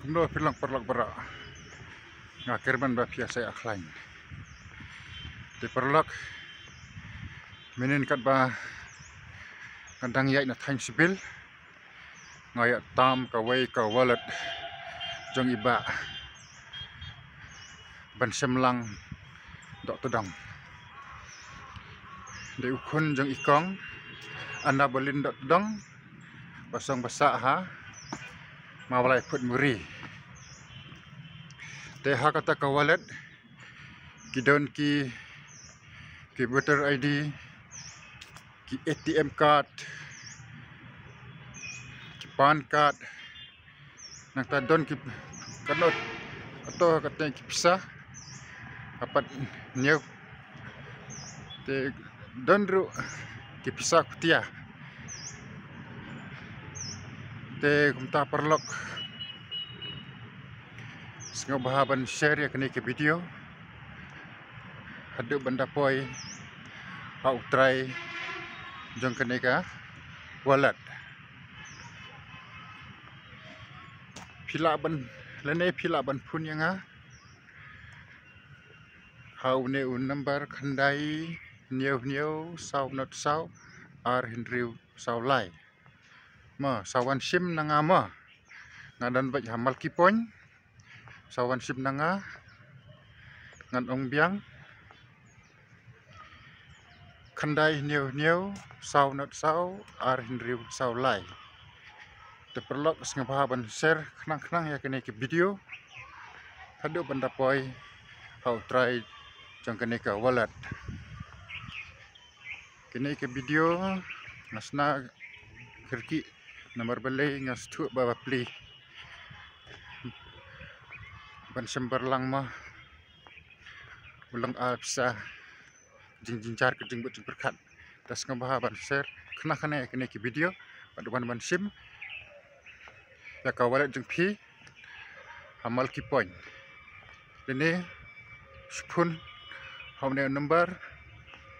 Kumdo pilang perlak berak ngakirman ba biasa akhlain di perlak minin kat ba kandang yai na tain sibil ngayak tam kawai kawalat jong iba ban semlang dok tedang di ukun jong ikong anda bolin dok tedang basang basak ha mawalai put muri teha kata kawalat kidon ki voter ID ki ATM card ki PAN card nang tadon ki kanot atau kata ki pisah dapat nyau te donru ki pisah kutia te kumta perlok sengaja bahaban share ya kini ke video haduk benda poi au try jong kini ka wallet pila ban lene pila ban pun yang hau ne un number khandai new sau not sau ar hinriu sau lai ma sawan sim nanga ma ngadan baj hamal kipon sawan sim nanga ngan ong biang khandai new sau not sau ar hinriu sau lai te perlok sengaja ban share khnang ya kene ke video hadu benda poi hau try jong kene ka wallet kene ke video nasna kirki nomor belai ngas tu baba pli ban semberlang mah ulang bisa jinjar ke jing berkat tas ngabah ban share kena kene ke video pada ban sim ya kawalat jeng pi hamal ki point ini spoon haune number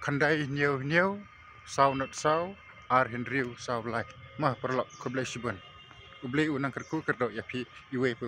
khandai new sau not sau ar hinriu sau lai mah perlu keblai sibun ublai unang kerku kerdo ya pi iwe pe